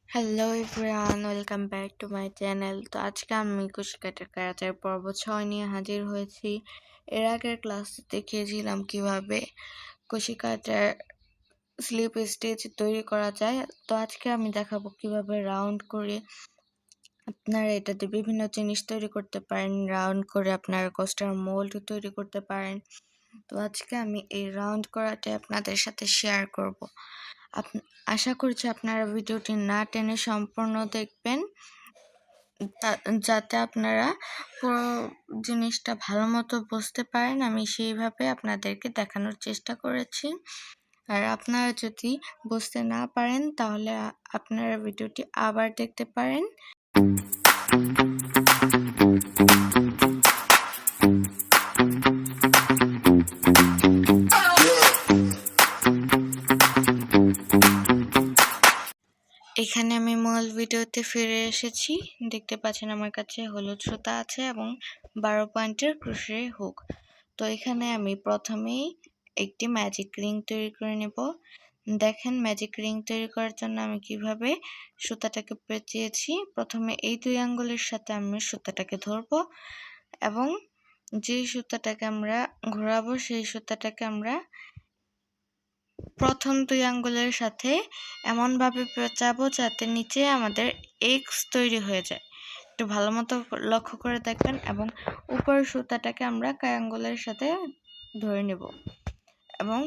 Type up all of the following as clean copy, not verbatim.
Hello everyone, welcome back to my channel. তো আজকে আমি কুশি কাটার কারাতের পর্ব 6 নিয়ে হাজির হয়েছি। এর আগের ক্লাসে দেখিয়েছিলাম কিভাবে কুশি কাটার স্লিপ স্টিচ তৈরি করা যায়। তো আজকে আমি দেখাবো কিভাবে রাউন্ড করে আপনারা এটাতে বিভিন্ন জিনিস তৈরি করতে পারেন। রাউন্ড করে আপনারা কোস্টার মোল্ড তৈরি করতে পারেন। তো আজকে আমি এই রাউন্ড করাটা আপনাদের সাথে শেয়ার করব। আশা করছি আপনারা ভিডিওটি না টেনে সম্পূর্ণ দেখবেন, যাতে আপনারা পুরো জিনিসটা ভালো মতো বুঝতে পারেন। আমি সেইভাবে আপনাদেরকে দেখানোর চেষ্টা করেছি। আর আপনারা যদি বুঝতে না পারেন তাহলে আপনারা ভিডিওটি আবার দেখতে পারেন। এখানে আমি মূল ভিডিওতে ফিরে এসেছি। দেখতে পাচ্ছেন আমার কাছে হলুদ সুতা আছে এবং 12 পয়েন্টের ক্রোশে হুক। তো এখানে আমি প্রথমেই একটি ম্যাজিক রিং তৈরি করে নেব। দেখেন ম্যাজিক রিং তৈরি করার জন্য আমি কিভাবে সুতাটাকে পেঁচিয়েছি। প্রথমে এই 2 আঙ্গুলের সাথে আমি সুতাটাকে ধরবো এবং যে সুতাটাকে আমরা ঘোরাবো সেই সুতাটাকে আমরা প্রথম 2 আঙ্গুলের সাথে এমনভাবে পেঁচাবো যাতে নিচে আমাদের এক্স তৈরি হয়ে যায়। একটু ভালো মতো লক্ষ্য করে দেখবেন এবং উপরের সুতাটাকে আমরা কাই আঙ্গুলের সাথে ধরে নেব এবং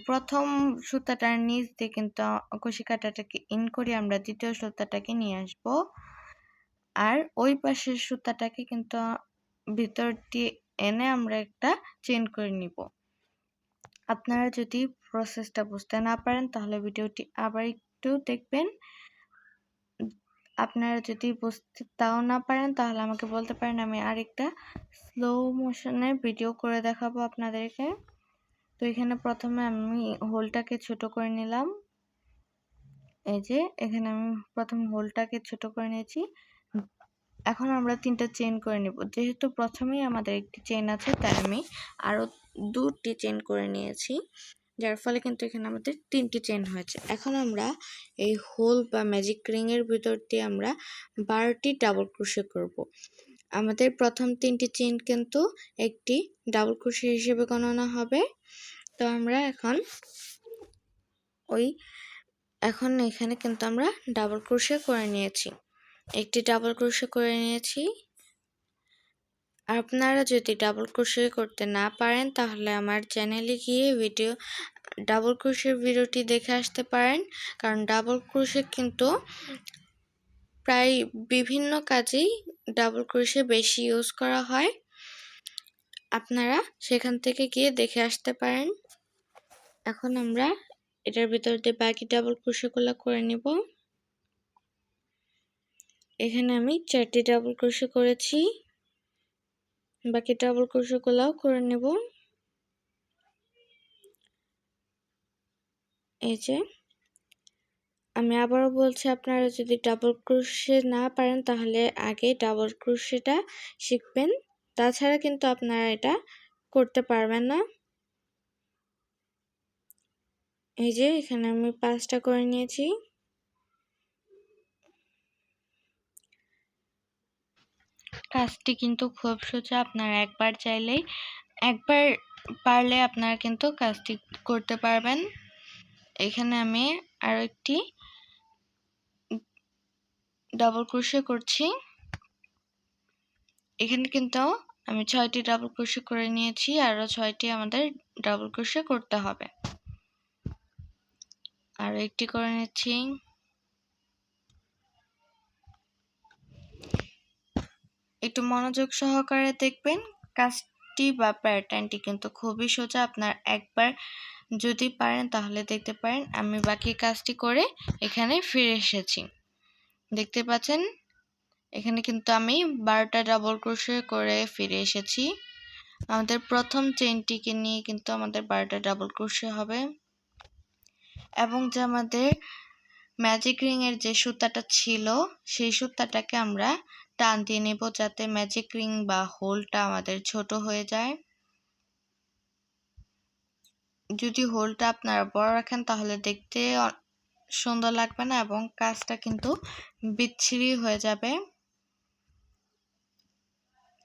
প্রথম সুতাটার নিচ দিয়ে কিন্তু কুশি কাঁটাটাকে ইন করে আমরা দ্বিতীয় সুতাটাকে নিয়ে আসব। আর ওই পাশের সুতাটাকে কিন্তু ভিতর দিয়ে এনে আমরা একটা চেইন করে নিব। আপনারা যদি প্রসেসটা বুঝতে না পারেন তাহলে ভিডিওটি আবার একটু দেখবেন। আপনারা যদি বুঝতে তাও না পারেন তাহলে আমাকে বলতে পারেন, আমি আরেকটা স্লো মোশনে ভিডিও করে দেখাবো আপনাদেরকে। তো এখানে প্রথমে আমি হোলটাকে ছোট করে নিলাম। এই যে এখানে আমি প্রথম হোলটাকে ছোট করে নিয়েছি। এখন আমরা 3টা চেইন করে নেব। যেহেতু প্রথমেই আমাদের একটি চেইন আছে তাই আমি আরো 2টি চেইন করে নিয়েছি, যার ফলে কিন্তু এখানে আমাদের 3টি চেইন হয়েছে। এখন আমরা এই হোল বা ম্যাজিক রিং এর ভিতর দিয়ে আমরা 12টি ডাবল ক্রোশে করব। আমাদের প্রথম 3টি চেইন কিন্তু একটি ডাবল ক্রোশে হিসেবে গণনা হবে। তো আমরা এখন এখানে কিন্তু আমরা ডাবল ক্রোশে করে নিয়েছি, একটি ডাবল ক্রোশে করে নিয়েছি। আপনারা যদি ডাবল ক্রোশে করতে না পারেন তাহলে আমার চ্যানেলে গিয়ে ডাবল ক্রোশের ভিডিওটি দেখে আসতে পারেন, কারণ ডাবল ক্রোশে কিন্তু প্রায় বিভিন্ন কাজেই ডাবল ক্রোশে বেশি ইউজ করা হয়। আপনারা সেখান থেকে গিয়ে দেখে আসতে পারেন। এখন আমরা এটার ভিতর দিয়ে বাকি ডাবল ক্রোশেগুলো করে নিব। এখানে আমি 4টি ডাবল ক্রোশে করেছি, বাকি ডাবল ক্রোশেগুলোও করে নেব। এই যে আমি আবারও বলছি, আপনারা যদি ডাবল ক্রোশে না পারেন তাহলে আগে ডাবল ক্রোশেটা শিখবেন, তাছাড়া কিন্তু আপনারা এটা করতে পারবেন না। এই যে এখানে আমি 5টা করে নিয়েছি। কাজটি কিন্তু খুব সোজা, আপনারা একবার পারলে আপনারা কিন্তু কাজটি করতে পারবেন। এখানে আমি আরো একটি ডাবল ক্রোশে করছি। এখানে কিন্তু আমি 6টি ডাবল ক্রোশে করে নিয়েছি, আরো 6টি আমাদের ডাবল ক্রোশে করতে হবে। আরো একটি করে নিচ্ছি। একটু মনোযোগ সহকারে দেখবেন, কাজটি বা প্যাটার্নটি কিন্তু খুবই সোজা। আপনার একবার যদি পারেন তাহলে দেখতে পারেন। আমি বাকি কাজটি করে এখানে ফিরে এসেছি। দেখতে পাচ্ছেন এখানে কিন্তু আমি 12টা ডাবল ক্রোশে করে ফিরে এসেছি। আমাদের প্রথম চেইনটিকে নিয়ে কিন্তু আমাদের 12টা ডাবল ক্রোশে হবে এবং যে আমাদের ম্যাজিক রিং এর যে সুতাটা ছিল সেই সুতাটাকে আমরা টান দিয়ে নেব, যাতে ম্যাজিক রিং বা হোলটা আমাদের ছোট হয়ে যায়। যদি হোলটা আপনারা বড় রাখেন তাহলে দেখতে সুন্দর লাগবে না এবং কাজটা কিন্তু বিচ্ছিরি হয়ে যাবে।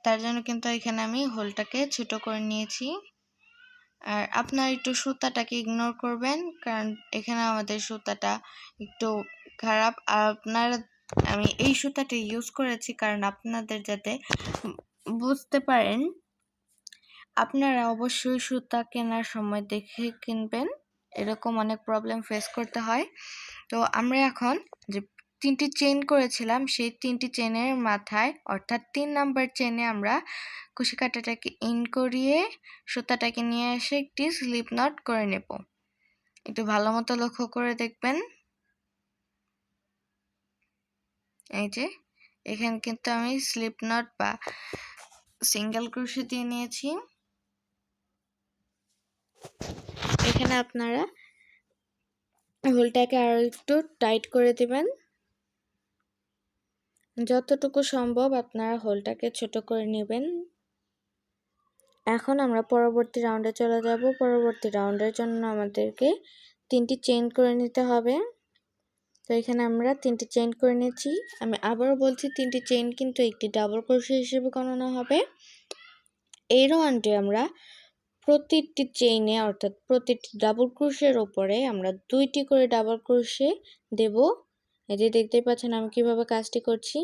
তার জন্য কিন্তু এখানে আমি হোলটাকে ছোট করে নিয়েছি। আর আপনারা একটু সুতাটাকে ইগনোর করবেন, কারণ এখানে আমাদের সুতাটা একটু খারাপ। আর আমি এই সুতাটা ইউজ করেছি কারণ আপনাদের যাতে বুঝতে পারেন। আপনারা অবশ্যই সুতা কেনার সময় দেখে কিনবেন, এরকম অনেক প্রবলেম ফেস করতে হয়। তো আমরা এখন যে 3টি চেইন করেছিলাম সেই 3টি চেইনের মাথায় অর্থাৎ 3 নাম্বার চেইনে আমরা কুশি কাঁটাটাকে ইন করিয়ে সুতাটাকে নিয়ে এসে একটি স্লিপ নট করে নেব। একটু ভালো মতো লক্ষ্য করে দেখবেন। এই যে এখানে কিন্তু আমি স্লিপ নট বা সিঙ্গেল ক্রোশে দিয়ে নিয়েছি। এখানে আপনারা হোলটাকে আরো একটু টাইট করে দিবেন। যতটুকু সম্ভব আপনারা হোলটাকে ছোট করে নেবেন। এখন আমরা পরবর্তী রাউন্ডে চলে যাব। পরবর্তী রাউন্ডের জন্য আমাদেরকে 3টি চেইন করে নিতে হবে। তো এখানে আমরা 3টি চেইন করে নিয়েছি। আমি আবারও বলছি 3টি চেইন কিন্তু একটি ডাবল ক্রোশে হিসেবে গণনা হবে। এই রাউন্ডে আমরা প্রতিটি চেইনে অর্থাৎ প্রতিটি ডাবল ক্রোশের উপরে আমরা 2টি করে ডাবল ক্রোশে দেব। এই যে দেখতে পাচ্ছেন আমি কিভাবে কাজটি করছি।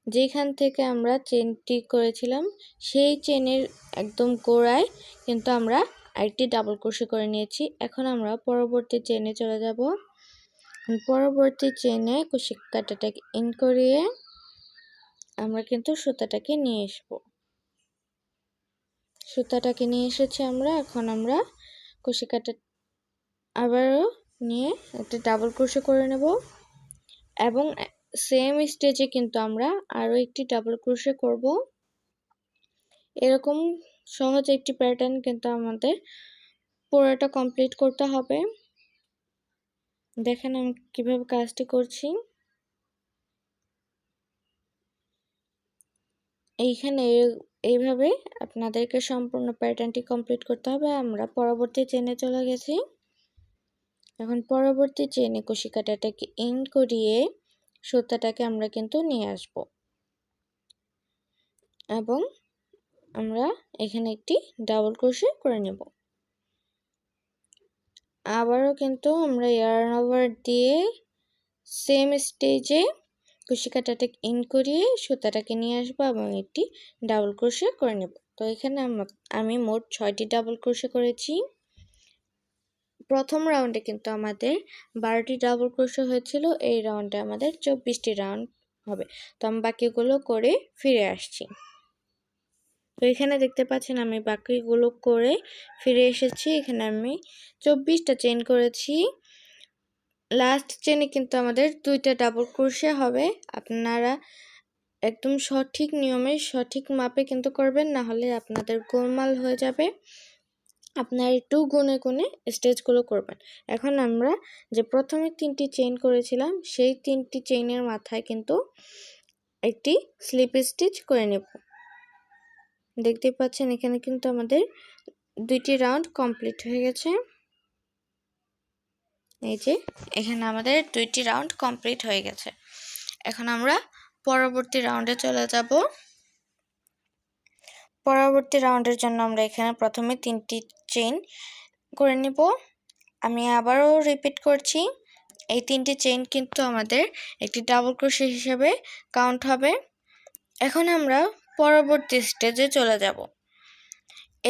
যেখান থেকে আমরা চেইনটি করেছিলাম সেই চেইনের একদম গোড়ায় কিন্তু আমরা আরেকটি ডাবল ক্রোশে করে নিয়েছি। এখন আমরা পরবর্তী চেইনে চলে যাব। পরবর্তী চেইনে কুশি কাঁটাটাকে ইন করিয়ে আমরা কিন্তু সুতাটাকে নিয়ে আসব। সুতাটাকে নিয়ে এসেছি আমরা। এখন আমরা কুশি কাঁটা আবারও নিয়ে একটা ডাবল ক্রোশে করে নেব এবং সেম স্টেজে কিন্তু আমরা আরো একটি ডাবল ক্রোশে করব। এরকম সহজ একটি প্যাটার্ন কিন্তু আমাদের পুরোটা কমপ্লিট করতে হবে। দেখেন আমি কিভাবে কাজটি করছি। এইখানে এইভাবে আপনাদেরকে সম্পূর্ণ প্যাটার্নটি কমপ্লিট করতে হবে। আমরা পরবর্তী চেইনে চলে গেছি। এখন পরবর্তী চেইনে কুশি কাঁটাটাকে ইন করিয়ে সুতাটাকে আমরা কিন্তু নিয়ে আসব এবং আমরা এখানে একটি ডাবল ক্রোশে করে নেব। আবারও কিন্তু আমরা ইয়ার্ন ওভার দিয়ে সেম স্টেজে কুশি কাঁটাটাকে ইন করিয়ে সুতাটাকে নিয়ে আসবো এবং একটি ডাবল ক্রোশে করে নেব। তো এখানে আমি মোট 6টি ডাবল ক্রোশে করেছি। প্রথম রাউন্ডে কিন্তু আমাদের 12টি ডাবল ক্রোশে হয়েছিল। এই রাউন্ডে আমাদের 24টি রাউন্ড হবে। তো আমি বাকিগুলো করে ফিরে আসছি। তো এখানে দেখতে পাচ্ছেন আমি বাকিগুলো করে ফিরে এসেছি। এখানে আমি 24টা চেইন করেছি। লাস্ট চেইনে কিন্তু আমাদের 2টা ডাবল ক্রোশে হবে। আপনারা একদম সঠিক নিয়মে সঠিক মাপে কিন্তু করবেন, না হলে আপনাদের গোলমাল হয়ে যাবে। আপনারা একটু গুনে গুনে স্টেজগুলো করবেন। এখন আমরা যে প্রথমে 3টি চেইন করেছিলাম সেই 3টি চেইনের মাথায় কিন্তু একটি স্লিপ স্টিচ করে নেব। দেখতে পাচ্ছেন এখানে কিন্তু আমাদের 2টি রাউন্ড কমপ্লিট হয়ে গেছে। এই যে এখানে আমাদের 2টি রাউন্ড কমপ্লিট হয়ে গেছে। এখন আমরা পরবর্তী রাউন্ডে চলে যাব। পরবর্তী রাউন্ডের জন্য আমরা এখানে প্রথমে 3টি চেইন করে নিব। আমি আবারও রিপিট করছি, এই 3টি চেইন কিন্তু আমাদের একটি ডাবল ক্রোশে হিসেবে কাউন্ট হবে। এখন আমরা পরবর্তী স্টেজে চলে যাব।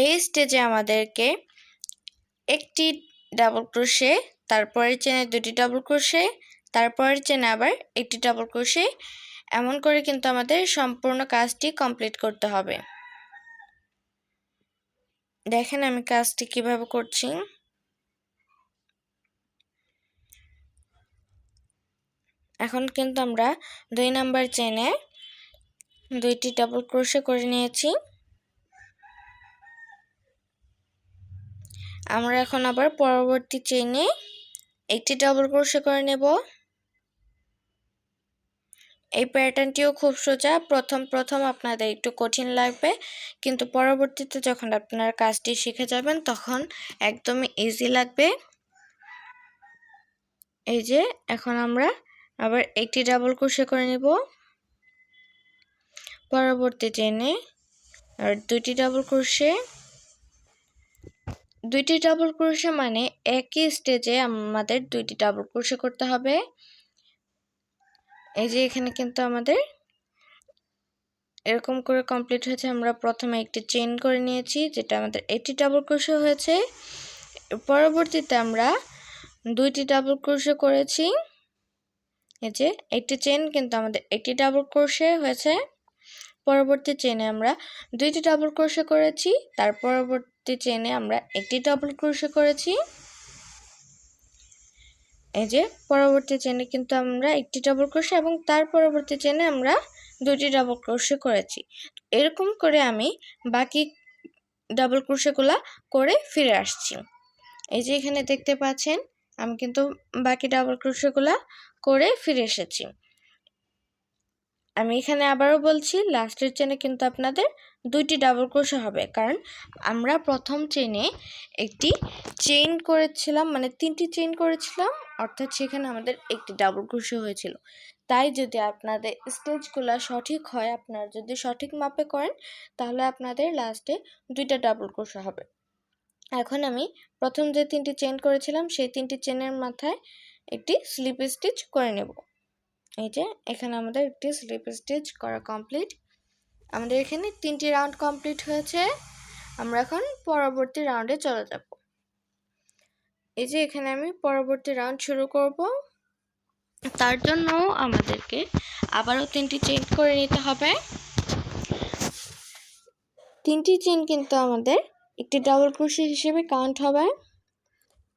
এই স্টেজে আমাদেরকে একটি ডাবল ক্রোশে, তারপরের চেনে 2টি ডাবল ক্রোশে, তারপরের চেনে আবার একটি ডাবল ক্রোশে, এমন করে কিন্তু আমাদের সম্পূর্ণ কাজটি কমপ্লিট করতে হবে। দেখেন আমি কাজটি কিভাবে করছি। এখন কিন্তু আমরা 2 নাম্বার চেনে 2টি ডাবল ক্রোশে করে নিয়েছি। আমরা এখন আবার পরবর্তী চেইনে একটি ডাবল ক্রোশে করে নেব। এই প্যাটার্নটিও খুব সোজা। প্রথম আপনাদের একটু কঠিন লাগবে, কিন্তু পরবর্তীতে যখন আপনারা কাজটি শিখে যাবেন তখন একদমই ইজি লাগবে। এই যে এখন আমরা আবার একটি ডাবল ক্রোশে করে নেব, পরবর্তী চেনে আর দুইটি ডাবল ক্রোশে। দুইটি ডাবল ক্রোশে মানে একই স্টেজে আমাদের দুইটি ডাবল ক্রোশে করতে হবে। এই যে এখানে কিন্তু আমাদের এরকম করে কমপ্লিট হয়েছে। আমরা প্রথমে একটি চেইন করে নিয়েছি, যেটা আমাদের একটি ডাবল ক্রোশে হয়েছে। পরবর্তীতে আমরা দুইটি ডাবল ক্রোশে করেছি। এই যে একটি চেইন কিন্তু আমাদের একটি ডাবল ক্রোশে হয়েছে। পরবর্তী চেইনে আমরা দুইটি ডাবল ক্রোশে করেছি, তার পরবর্তী চেইনে আমরা একটি ডাবল ক্রোশে করেছি। এই যে পরবর্তী চেইনে কিন্তু আমরা একটি ডাবল ক্রোশে এবং তার পরবর্তী চেইনে আমরা দুইটি ডাবল ক্রোশে করেছি। এরকম করে আমি বাকি ডাবল ক্রোশেগুলা করে ফিরে আসছি। এই যে এখানে দেখতে পাচ্ছেন আমি কিন্তু বাকি ডাবল ক্রোশেগুলা করে ফিরে এসেছি। আমি এখানে আবারও বলছি, লাস্টের চেনে কিন্তু আপনাদের দুইটি ডাবল ক্রোশে হবে, কারণ আমরা প্রথম চেনে একটি চেইন করেছিলাম, মানে তিনটি চেইন করেছিলাম, অর্থাৎ সেখানে আমাদের একটি ডাবল ক্রোশে হয়েছিল। তাই যদি আপনাদের স্টেজগুলো সঠিক হয়, আপনারা যদি সঠিক মাপে করেন, তাহলে আপনাদের লাস্টে দুইটা ডাবল ক্রোশে হবে। এখন আমি প্রথম যে তিনটি চেইন করেছিলাম সেই তিনটি চেনের মাথায় একটি স্লিপ স্টিচ করে নেব। এই যে এখানে আমাদের একটি স্লিপ স্টিচ করা কমপ্লিট। আমাদের এখানে তিনটি রাউন্ড কমপ্লিট হয়েছে। আমরা এখন পরবর্তী রাউন্ডে চলে যাব। এই যে এখানে আমি পরবর্তী রাউন্ড শুরু করব। তার জন্য আমাদেরকে আবারও তিনটি চেইন করে নিতে হবে। তিনটি চেইন কিন্তু আমাদের একটি ডাবল ক্রোশে হিসেবে কাউন্ট হবে।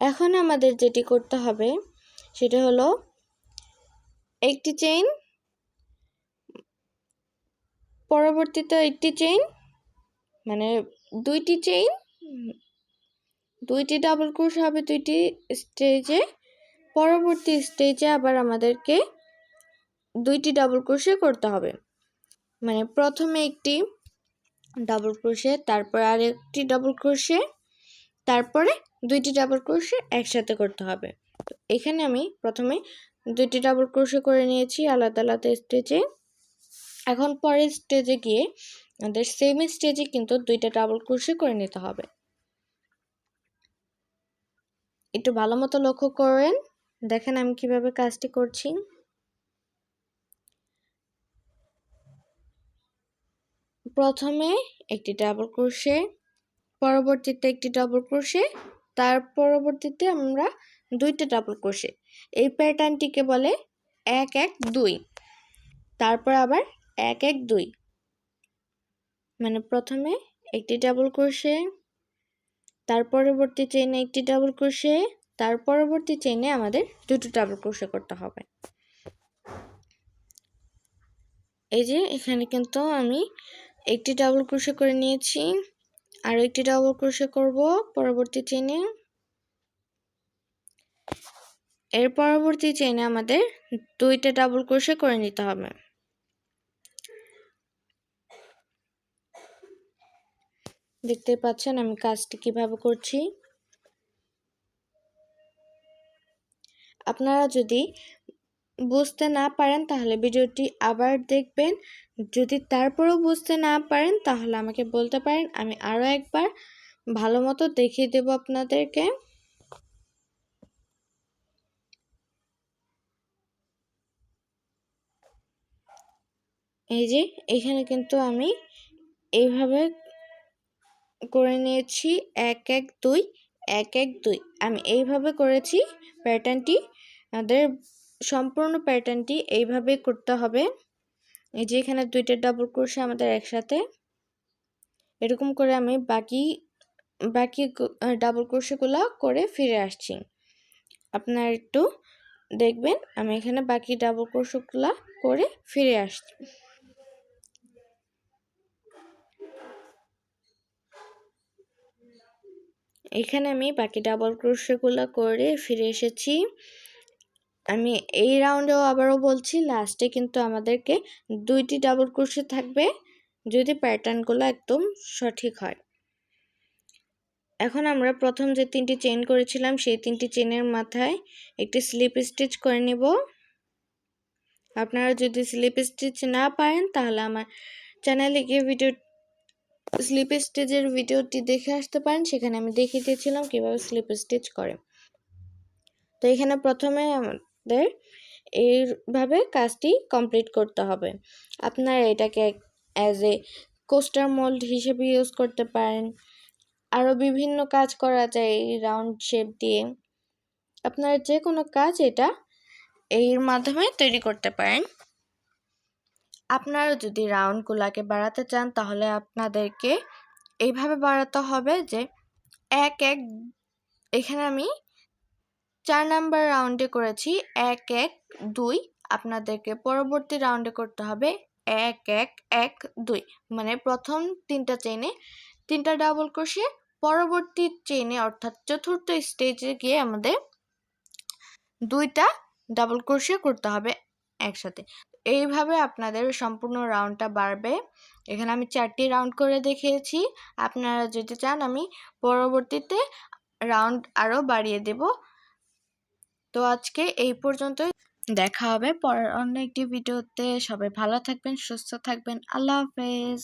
এখন আমাদের যেটি করতে হবে সেটা হলো একটি চেইন, পরবর্তীতে একটি চেইন, মানে দুইটি চেইন, দুইটি ডাবল ক্রোশে হবে দুইটি স্টেজে। পরবর্তী স্টেজে আবার আমাদেরকে দুইটি ডাবল ক্রোশে করতে হবে, মানে প্রথমে একটি ডাবল ক্রোশে, তারপর আরেকটি ডাবল ক্রোশে, তারপরে দুইটি ডাবল ক্রোশে একসাথে করতে হবে। তো এখানে আমি প্রথমে দুইটি ডাবল ক্রোশে করে নিয়েছি আলাদা আলাদা স্টেজে। এখন পরের স্টেজে গিয়ে আমাদের সেম স্টেজে কিন্তু দুইটা ডাবল ক্রোশে করে নিতে হবে। একটু ভালো মতো লক্ষ্য করেন, দেখেন আমি কিভাবে কাজটি করছি। প্রথমে একটি ডাবল ক্রোশে, পরবর্তীতে একটি ডাবল ক্রোশে, তার পরবর্তীতে আমরা দুইটা ডাবল ক্রোশে। এই প্যাটার্নটিকে বলে 1 1 2। তারপর আবার 1 1 2, মানে প্রথমে একটি ডাবল ক্রোশে, তার পরবর্তী চেইনে একটি ডাবল ক্রোশে, তার পরবর্তী চেইনে আমাদের দুটো ডাবল ক্রোশে করতে হবে। এই যে এখানে কিন্তু আমি একটি ডাবল ক্রোশে করে নিয়েছি, আর একটি ডাবল ক্রোশে করব পরবর্তী চেইনে। এর পরবর্তী চেইনে আমাদের দুইটা ডাবল ক্রোশে করে নিতে হবে। দেখতে পাচ্ছেন আমি কাজটি কিভাবে করছি। আপনারা যদি বুঝতে না পারেন তাহলে ভিডিওটি আবার দেখবেন। যদি তারপরেও বুঝতে না পারেন তাহলে আমাকে বলতে পারেন, আমি আরও একবার ভালো মতো দেখিয়ে দেব আপনাদেরকে। এই যে এখানে কিন্তু আমি এইভাবে করে নিয়েছি 1 1 2 1 1 2। আমি এইভাবে করেছি প্যাটার্নটি। আমাদের সম্পূর্ণ প্যাটার্নটি এইভাবে করতে হবে। এই যে এখানে দুইটা ডাবল ক্রোশে আমাদের একসাথে, এরকম করে আমি বাকি ডাবল ক্রোশেগুলো করে ফিরে আসছি। আপনারা একটু দেখবেন আমি এখানে বাকি ডাবল ক্রোশেগুলো করে ফিরে আসছি। এখানে আমি বাকি ডাবল ক্রোশেগুলো করে ফিরে এসেছি। আমি এই রাউন্ডেও আবারও বলছি, লাস্টে কিন্তু আমাদেরকে দুইটি ডাবল ক্রোশে থাকবে যদি প্যাটার্নগুলো একদম সঠিক হয়। এখন আমরা প্রথম যে 3টি চেইন করেছিলাম সেই 3টি চেইনের মাথায় একটি স্লিপ স্টিচ করে নিব। আপনারা যদি স্লিপ স্টিচ না পারেন তাহলে আমার চ্যানেলে গিয়ে স্লিপ স্টিচের ভিডিওটি দেখে আসতে পারেন, সেখানে আমি দেখিয়ে দিয়েছিলাম কিভাবে স্লিপ স্টিচ করে। তো এখানে প্রথমে আমাদের এইভাবে কাজটি কমপ্লিট করতে হবে। আপনারা এটাকে অ্যাজ এ কোস্টার মোল্ড হিসেবে ইউজ করতে পারেন, আরও বিভিন্ন কাজ করা যায় এই রাউন্ড শেপ দিয়ে। আপনারা যে কোনো কাজ এটা এর মাধ্যমে তৈরি করতে পারেন। আপনারা যদি রাউন্ডগুলোকে বাড়াতে চান তাহলে আপনাদেরকে এইভাবে বাড়াতে হবে যে এখানে আমি 4 নাম্বার রাউন্ডে করেছি 1 1 2, আপনাদেরকে পরবর্তী রাউন্ডে করতে হবে 1 1 1 2, মানে প্রথম 3টা চেইনে 3টা ডাবল ক্রোশে, পরবর্তী চেইনে অর্থাৎ চতুর্থ স্টেজে গিয়ে আমাদের 2টা ডাবল ক্রোশে করতে হবে একসাথে। এইভাবে আপনাদের সম্পূর্ণ রাউন্ডটা বাড়বে। এখানে আমি 4টি রাউন্ড করে দেখিয়েছি। আপনারা যদি চান আমি পরবর্তীতে রাউন্ড আরও বাড়িয়ে দেব। তো আজকে এই পর্যন্তই, দেখা হবে পরের অন্য একটি ভিডিওতে। সবাই ভালো থাকবেন, সুস্থ থাকবেন। আল্লাহ হাফেজ।